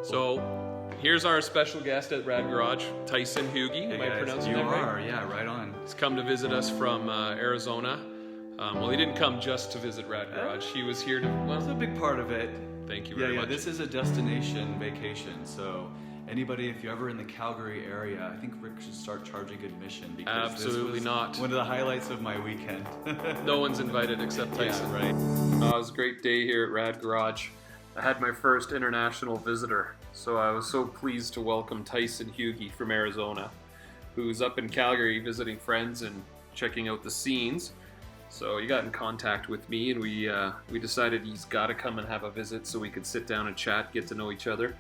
So here's our special guest at RAD Garage, Tyson Hugie. Am I pronouncing that right? Yeah, right on. He's come to visit us from Arizona. Well, he didn't come just to visit RAD Garage. He was here to... Well, That's a big part of it. Thank you very much. This is a destination vacation, so anybody, if you're ever in the Calgary area, I think Rick should start charging admission because Absolutely this was not. one of the highlights of my weekend. No one's invited except Tyson. Yeah, right. It was a great day here at RAD Garage. I had my first international visitor, so I was so pleased to welcome Tyson Hugie from Arizona, who's up in Calgary visiting friends and checking out the scenes. So he got in contact with me, and we decided he's got to come and have a visit so we could sit down and chat, get to know each other.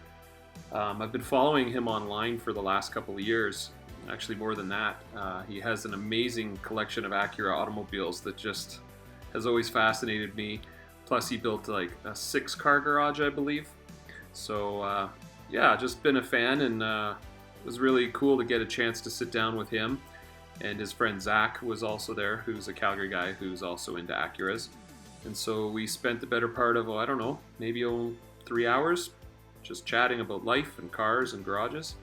I've been following him online for the last couple of years, actually more than that. He has an amazing collection of Acura automobiles that just has always fascinated me. Plus he built like a 6-car garage, I believe. So yeah, just been a fan, and it was really cool to get a chance to sit down with him. And his friend Zach was also there, who's a Calgary guy who's also into Acuras. And so we spent the better part of, I don't know, maybe 3 hours just chatting about life and cars and garages.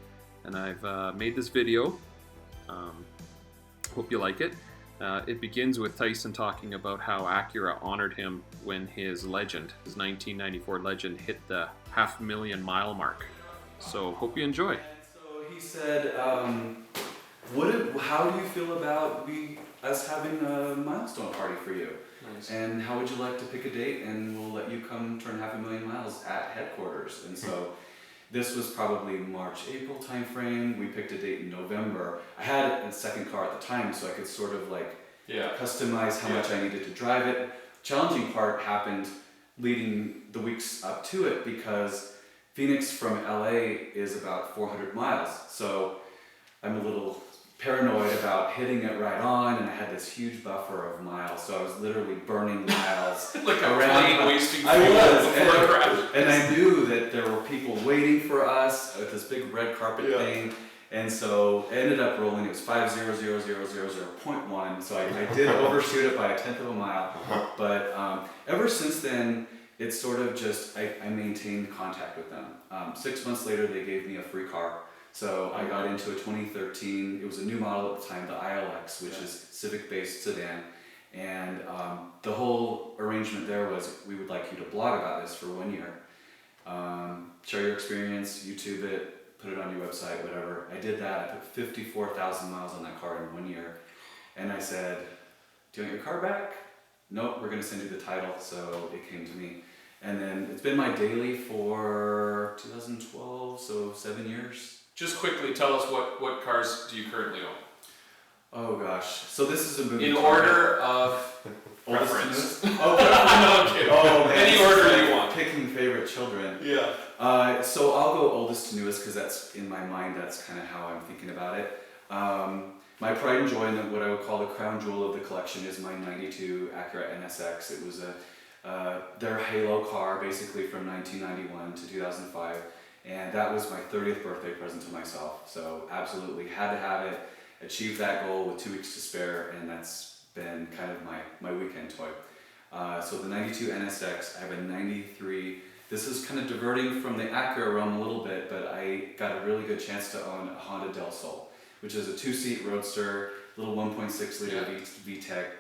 And I've made this video. Hope you like it. It begins with Tyson talking about how Acura honored him when his legend, his 1994 legend, hit the 500,000 mile mark. So hope you enjoy. So he said, how do you feel about us having a milestone party for you? Nice. And how would you like to pick a date, and we'll let you come turn 500,000 miles at headquarters. And so this was probably March, April timeframe. We picked a date in November. I had a second car at the time, so I could sort of like customize how much I needed to drive it. Challenging part happened leading the weeks up to it, because Phoenix from LA is about 400 miles. So I'm a little paranoid about hitting it right on, and I had this huge buffer of miles, so I was literally burning miles like a around. plane wasting I fuel was, before a crash. and I knew that there were people waiting for us with this big red carpet thing, and so I ended up rolling. It was 500,000.1, so I did overshoot it by 1/10 of a mile. But ever since then, it's sort of just I maintained contact with them. 6 months later, they gave me a free car. So I got into a 2013, it was a new model at the time, the ILX, which is Civic-based sedan. And the whole arrangement there was, we would like you to blog about this for 1 year. Share your experience, YouTube it, put it on your website, whatever. I did that. I put 54,000 miles on that car in 1 year. And I said, do you want your car back? Nope, we're going to send you the title. So it came to me. And then it's been my daily for 2012, so 7 years. Just quickly tell us what cars do you currently own? Oh gosh, so this is a movie. In order of preference. Oh, no, I'm kidding. Oh, man. Any order you want. Picking favorite children. Yeah. So I'll go oldest to newest, because that's in my mind. That's kind of how I'm thinking about it. My pride and joy, and what I would call the crown jewel of the collection, is my '92 Acura NSX. It was their halo car, basically from 1991 to 2005. And that was my 30th birthday present to myself. So absolutely had to have it, achieved that goal with 2 weeks to spare, and that's been kind of my weekend toy. So the 92 NSX, I have a 93. This is kind of diverting from the Acura realm a little bit, but I got a really good chance to own a Honda Del Sol, which is a 2-seat roadster, little 1.6 liter VTEC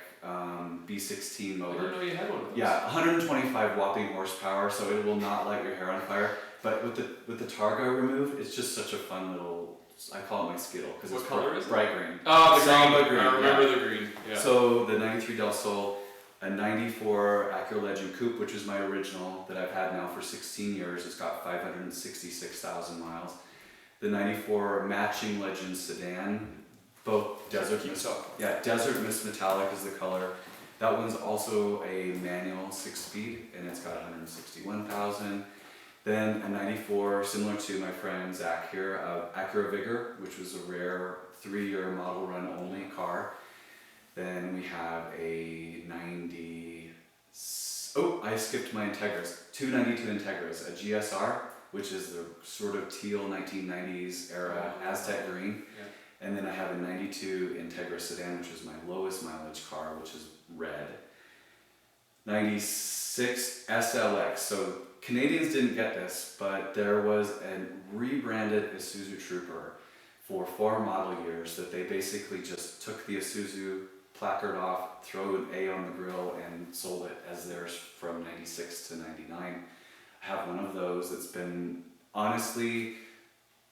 B16 motor. I didn't know you had one of those. Yeah, 125 whopping horsepower, so it will not light your hair on fire. But with the targa removed, it's just such a fun little, I call it my Skittle, because it's bright green. Oh, the Samba green. I remember the green. Yeah. So the 93 Del Sol, a 94 Acura Legend Coupe, which is my original that I've had now for 16 years. It's got 566,000 miles. The 94 matching Legend sedan, both Desert Mist. Yeah, Desert Mist Metallic is the color. That one's also a manual 6-speed, and it's got 161,000. Then a 94, similar to my friend Zach here, Acura Vigor, which was a rare 3-year model run only car. Then we have a 90, I skipped my Integras, 292 Integras, a GSR, which is the sort of teal 1990s era Aztec green. Yeah. And then I have a 92 Integra sedan, which is my lowest mileage car, which is red. 96 SLX, so Canadians didn't get this, but there was a rebranded Isuzu Trooper for 4 model years that they basically just took the Isuzu placard off, throw an A on the grill, and sold it as theirs from 96 to 99. I have one of those that's been, honestly,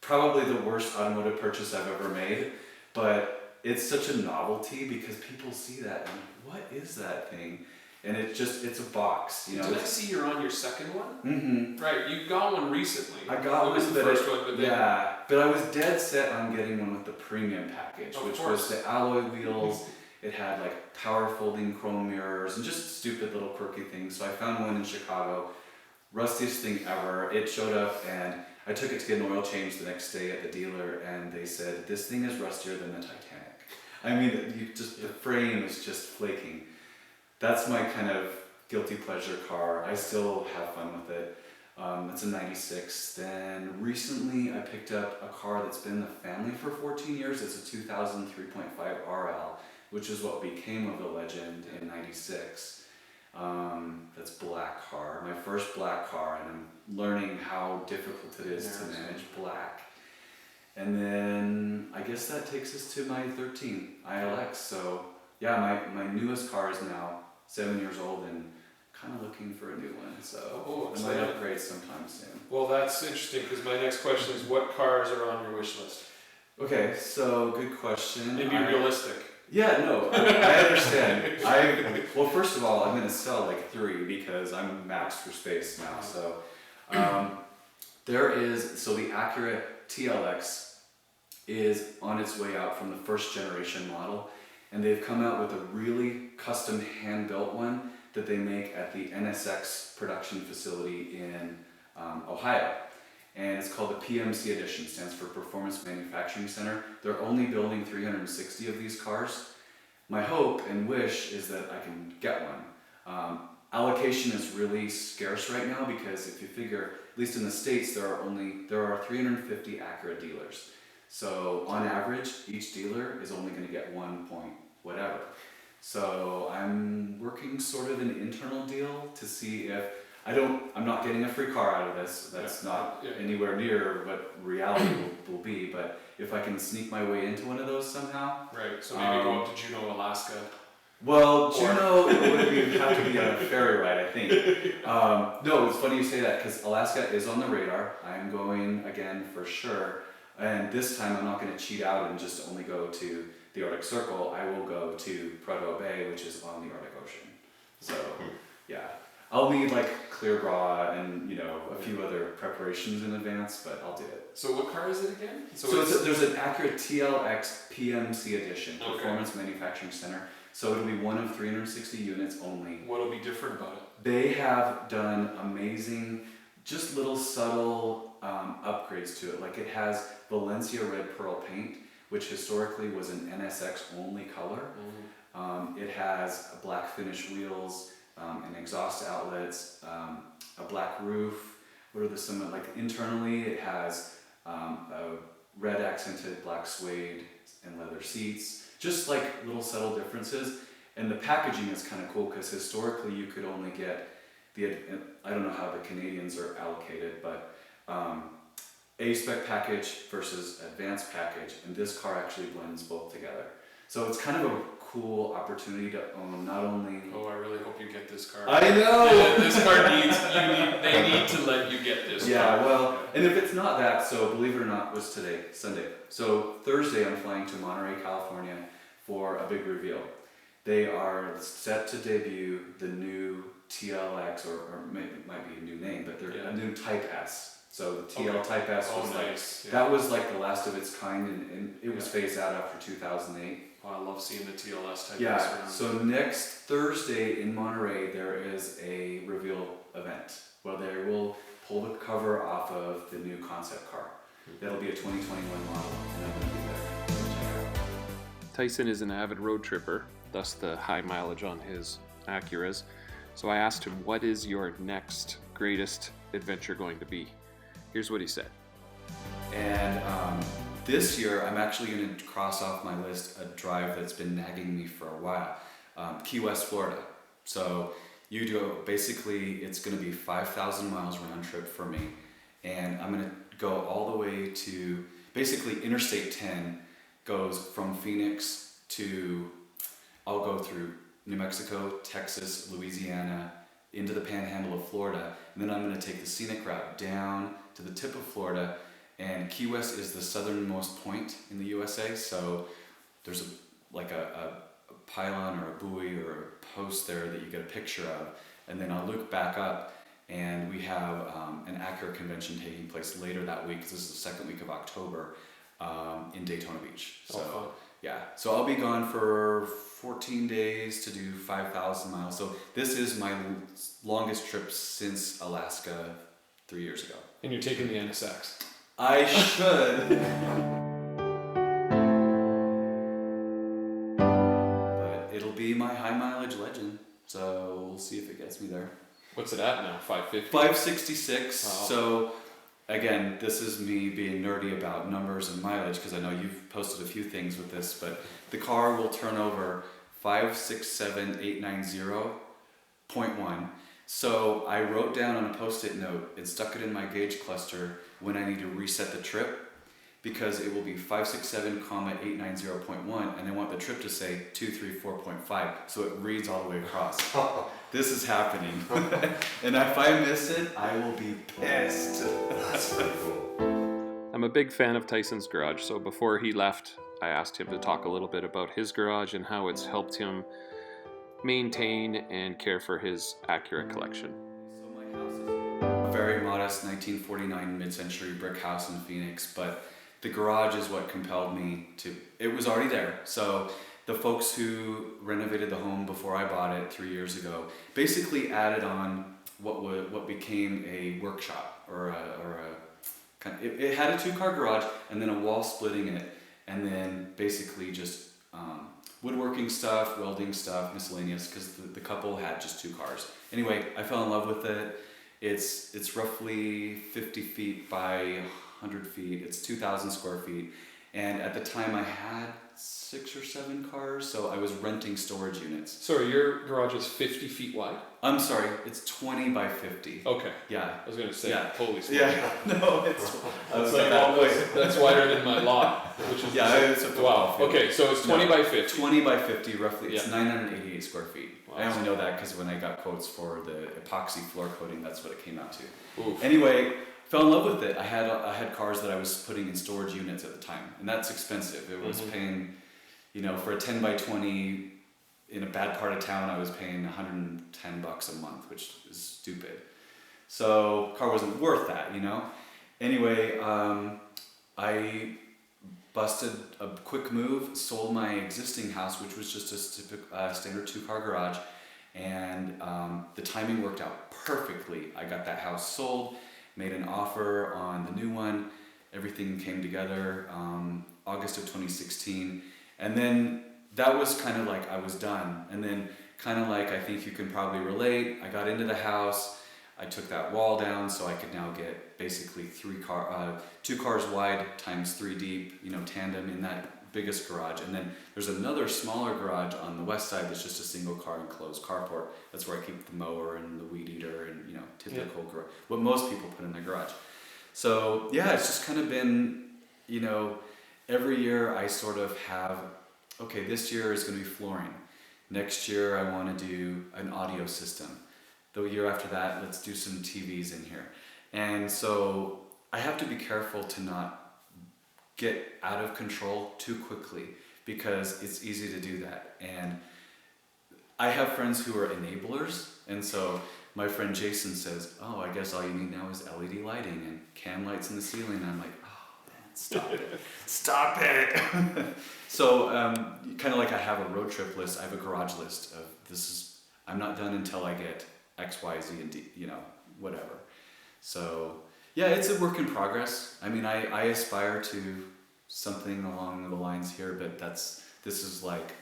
probably the worst automotive purchase I've ever made, but it's such a novelty because people see that and what is that thing? And it's a box, you know. Did I see you're on your second one? Mm-hmm. Right, you got one recently. I got one, was the first one, but then... Yeah, but I was dead set on getting one with the premium package, Of which course. was the alloy wheels. It had like power folding chrome mirrors and just stupid little quirky things. So I found one in Chicago, rustiest thing ever. It showed up and I took it to get an oil change the next day at the dealer, and they said, this thing is rustier than the Titanic. I mean, the frame is just flaking. That's my kind of guilty pleasure car. I still have fun with it. It's a 96. Then recently I picked up a car that's been in the family for 14 years. It's a 2000 3.5 RL, which is what became of the Legend in 96. That's black car, my first black car, and I'm learning how difficult it is to manage black. And then I guess that takes us to my 13 ILX. So yeah, my newest car is now 7 years old and kind of looking for a new one. So I might upgrade sometime soon. Well, that's interesting because my next question is, what cars are on your wish list? Okay, so good question. And be realistic. Yeah, no, I understand. Well, first of all, I'm going to sell like 3 because I'm maxed for space now. So the Acura TLX is on its way out from the first generation model, and they've come out with a really custom hand-built one that they make at the NSX production facility in Ohio. And it's called the PMC edition, stands for Performance Manufacturing Center. They're only building 360 of these cars. My hope and wish is that I can get one. Allocation is really scarce right now because if you figure, at least in the States, there are 350 Acura dealers. So on average, each dealer is only going to get 1 point whatever. So I'm working sort of an internal deal to see if I'm not getting a free car out of this. That's not anywhere near what reality will be. But if I can sneak my way into one of those somehow. Right. So maybe go up to Juneau, Alaska. Well, Juneau, it would have to be on a ferry ride, I think. No, it's funny you say that because Alaska is on the radar. I'm going again for sure. And this time I'm not going to cheat out and just only go to the Arctic Circle. I will go to Prudhoe Bay, which is on the Arctic Ocean. So, yeah. I'll need like clear bra and a few other preparations in advance, but I'll do it. So what car is it again? There's an Acura TLX PMC edition, Performance Manufacturing Center. So it'll be one of 360 units only. What'll be different about it? They have done amazing, just little subtle upgrades to it. Like it has Valencia red pearl paint, which historically was an NSX only color. It has black finish wheels, and exhaust outlets, a black roof. What are some like internally? It has a red accented black suede and leather seats. Just like little subtle differences, and the packaging is kind of cool because historically you could only get I don't know how the Canadians are allocated, but A-spec package versus advanced package, and this car actually blends both together. So it's kind of a cool opportunity to own not only... Oh, I really hope you get this car. I know! This car they need to let you get this car. Yeah, well, and if it's not that, so believe it or not, was today, Sunday. So Thursday I'm flying to Monterey, California for a big reveal. They are set to debut the new TLX, or it might be a new name, but they're a new Type S. So the TL Type S was nice. That was like the last of its kind, and it was phased out after 2008. Oh, I love seeing the TLS Type S Yeah, around. so next Thursday in Monterey there is a reveal event where they will pull the cover off of the new concept car. That'll be a 2021 model, and I'm going to be there. So check it out. Tyson is an avid road tripper, thus the high mileage on his Acuras. So I asked him, what is your next greatest adventure going to be? Here's what he said. And this year, I'm actually going to cross off my list a drive that's been nagging me for a while. Key West, Florida. So You do basically, it's going to be 5,000 miles round trip for me, and I'm going to go all the way to basically Interstate 10 goes from Phoenix to, I'll go through New Mexico, Texas, Louisiana, into the panhandle of Florida, and then I'm going to take the scenic route down to the tip of Florida. And Key West is the southernmost point in the USA, so there's a pylon or a buoy or a post there that you get a picture of, and then I'll look back up, and we have an Acura convention taking place later that week. This is the second week of October in Daytona Beach. So yeah, so I'll be gone for 14 days to do 5,000 miles. So this is my longest trip since Alaska 3 years ago. And you're taking the NSX. I should. But it'll be my high mileage Legend, so we'll see if it gets me there. What's it at now? 550? 566. Wow. So again, this is me being nerdy about numbers and mileage, because I know you've posted a few things with this, but the car will turn over 567,890.1. So I wrote down on a post-it note and stuck it in my gauge cluster when I need to reset the trip, because it will be 567,890.1, and I want the trip to say 234.5, so it reads all the way across. This is happening. And if I miss it, I will be pissed. That's pretty cool. I'm a big fan of Tysons Garage, so before he left, I asked him to talk a little bit about his garage and how it's helped him maintain and care for his Acura collection. So my house is a very modest 1949 mid-century brick house in Phoenix, but the garage is what compelled me to, it was already there. So the folks who renovated the home before I bought it 3 years ago basically added on what became a workshop or a kind of, it had a 2-car garage and then a wall splitting it, and then basically just woodworking stuff, welding stuff, miscellaneous, because the couple had just 2 cars. Anyway, I fell in love with it. It's roughly 50 feet by 100 feet. It's 2,000 square feet. And at the time I had 6 or 7 cars, so I was renting storage units. Sorry, your garage is 50 feet wide? I'm sorry, it's 20 by 50. Okay. Yeah. I was going to say, Yeah. holy smokes. Yeah, no, it's... That's wider than my lot, which is... Yeah, it's a wow. Okay, so it's 20 by 50. 20 by 50 roughly. It's Yeah. 988 square feet. Wow. I only know that because when I got quotes for the epoxy floor coating, that's what it came out to. Oof. Anyway, fell in love with it. I had cars that I was putting in storage units at the time, and that's expensive. It was paying, for a 10 by 20 in a bad part of town, I was paying $110 a month, which is stupid. So car wasn't worth that, Anyway, I busted a quick move, sold my existing house, which was just a standard 2-car garage, and the timing worked out perfectly. I got that house sold, made an offer on the new one, everything came together August of 2016, and then that was kind of like I was done. And then kind of like, I think you can probably relate, I got into the house, I took that wall down so I could now get basically 2 cars wide times 3 deep, tandem in that biggest garage. And then there's another smaller garage on the west side that's just a single car enclosed carport. That's where I keep the mower and the weed eater and, typical garage, what most people put in their garage. So yeah, it's just kind of been, every year I sort of have, okay, this year is going to be flooring. Next year I want to do an audio system. The year after that, let's do some TVs in here. And so I have to be careful to not get out of control too quickly, because it's easy to do that. And I have friends who are enablers, and so my friend Jason says, oh, I guess all you need now is LED lighting and cam lights in the ceiling. And I'm like, oh man, stop it. Stop it. So kind of like I have a road trip list, I have a garage list of I'm not done until I get X, Y, Z, and D, whatever. So yeah, it's a work in progress. I mean, I aspire to something along the lines here, but this is like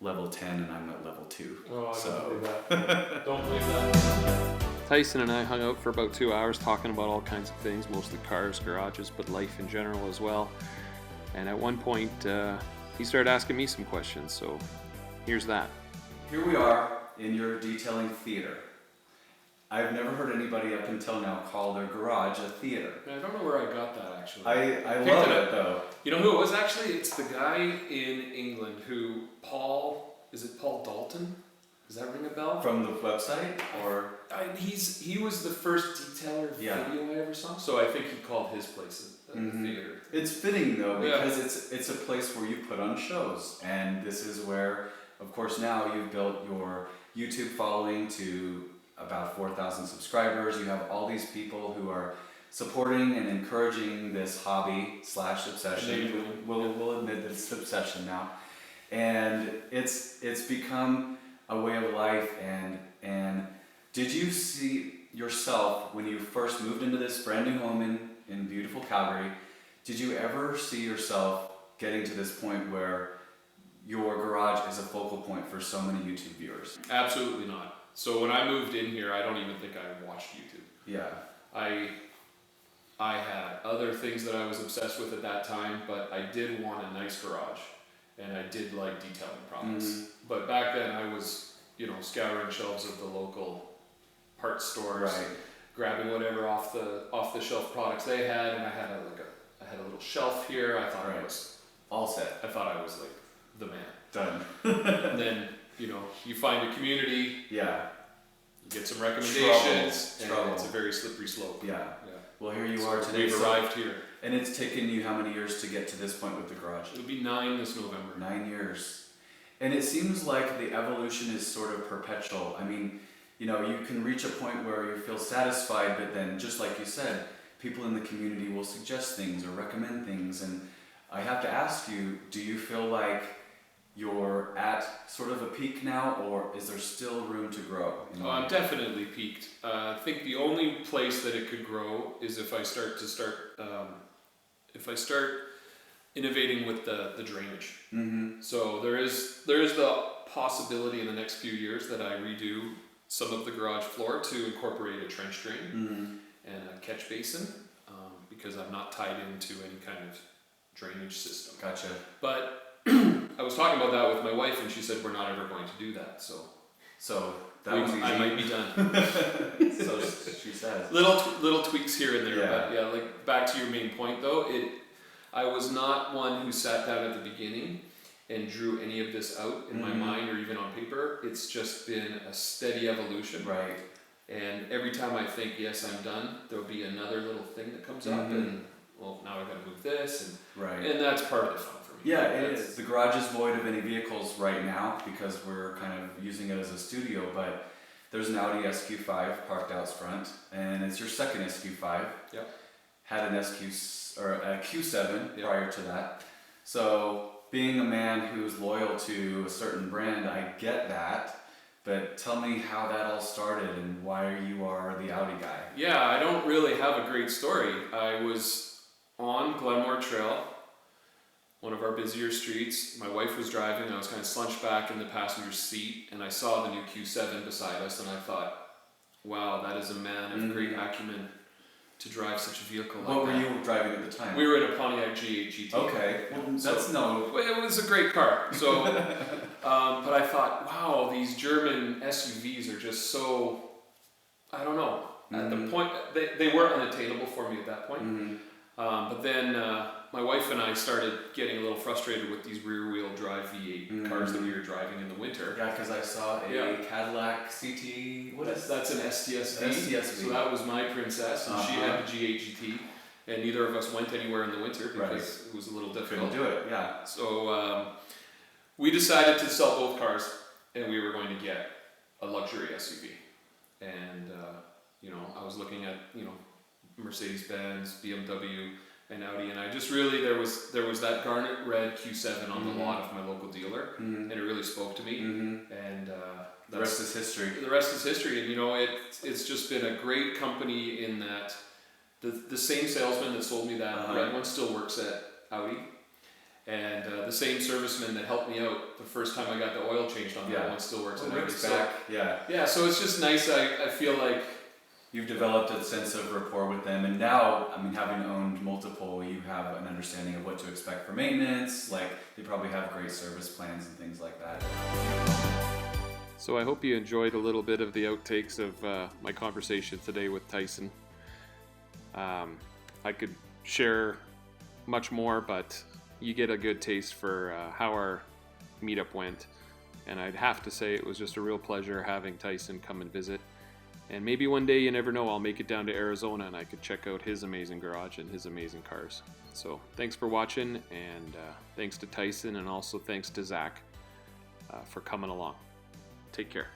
level 10 and I'm at level 2. Oh, I so. don't believe that. Don't believe that. Tyson and I hung out for about 2 hours talking about all kinds of things, mostly cars, garages, but life in general as well. And at one point, he started asking me some questions, so here's that. Here we are in your detailing theater. I've never heard anybody up until now call their garage a theater. I don't know where I got that actually. I Picked love it it up. though. You know who it was actually? It's the guy in England who is it Paul Dalton? Does that ring a bell? From the website or? He was the first detailer video I ever saw. So I think he called his place a theater. It's fitting though because it's a place where you put on shows, and this is where, of course, now you've built your YouTube following to about 4,000 subscribers. You have all these people who are supporting and encouraging this hobby / obsession. We'll admit that it's obsession now, and it's become a way of life. And did you see yourself when you first moved into this brand new home in beautiful Calgary? Did you ever see yourself getting to this point where your garage is a focal point for so many YouTube viewers? Absolutely not. So when I moved in here, I don't even think I watched YouTube. Yeah. I had other things that I was obsessed with at that time, but I did want a nice garage, and I did like detailing products. But back then I was, scouring shelves of the local parts stores, grabbing whatever off the shelf products they had, and I had a little shelf here. I thought I was all set. I thought I was like the man. Done. And then you find a community. Yeah. You get some recommendations. Trouble. And it's a very slippery slope. Yeah. Well, here you are today. We've arrived here. And it's taken you how many years to get to this point with the garage? It'll be 9 this November. 9 years. And it seems like the evolution is sort of perpetual. I mean, you can reach a point where you feel satisfied, but then, just like you said, people in the community will suggest things or recommend things. And I have to ask you, do you feel like you're at sort of a peak now, or is there still room to grow? I'm definitely peaked. I think the only place that it could grow is if I start innovating with the drainage. So there is the possibility in the next few years that I redo some of the garage floor to incorporate a trench drain and a catch basin, because I'm not tied into any kind of drainage system. Gotcha. But I was talking about that with my wife, and she said we're not ever going to do that. So that was easy. I might be done. So she says. Little tweaks here and there, Yeah. but like back to your main point though, I was not one who sat down at the beginning and drew any of this out in my mind or even on paper. It's just been a steady evolution. Right. And every time I think, yes, I'm done, there'll be another little thing that comes up, and well, now I got to move this, and that's part of the fun for me. Yeah, it is. The garage is void of any vehicles right now because we're kind of using it as a studio, but there's an Audi SQ5 parked out front, and it's your second SQ5. Yep. Had an a Q7 Yep. prior to that. So being a man who's loyal to a certain brand, I get that. But tell me how that all started and why you are the Audi guy. Yeah, I don't really have a great story. I was on Glenmore Trail, one of our busier streets. My wife was driving, and I was kind of slunched back in the passenger seat, and I saw the new Q7 beside us, and I thought, wow, that is a man of great acumen to drive such a vehicle like that. What were you driving at the time? We were in a Pontiac G8 GT. Okay, well, It was a great car. So, but I thought, wow, these German SUVs are just so, I don't know. At the point, they were unattainable for me at that point. But then my wife and I started getting a little frustrated with these rear-wheel drive V8 cars that we were driving in the winter. Yeah, because I saw a Cadillac CT. That's an STSV. STSV. So that was my princess, and she had the G8 GT. And neither of us went anywhere in the winter because it was a little difficult. Couldn't do it, yeah. So we decided to sell both cars, and we were going to get a luxury SUV. And I was looking at Mercedes-Benz, BMW, and Audi, and I just really there was that garnet red Q7 on the lot of my local dealer, and it really spoke to me. And the rest is history. The rest is history, and it's just been a great company in that the same salesman that sold me that red one still works at Audi, and the same serviceman that helped me out the first time I got the oil changed on that one still works at Audi. So it's just nice. I feel like you've developed a sense of rapport with them, and now, having owned multiple, you have an understanding of what to expect for maintenance. Like, they probably have great service plans and things like that. So I hope you enjoyed a little bit of the outtakes of my conversation today with Tyson. I could share much more, but you get a good taste for how our meetup went. And I'd have to say it was just a real pleasure having Tyson come and visit. And maybe one day, you never know, I'll make it down to Arizona and I could check out his amazing garage and his amazing cars. So thanks for watching, and thanks to Tyson, and also thanks to Zach for coming along. Take care.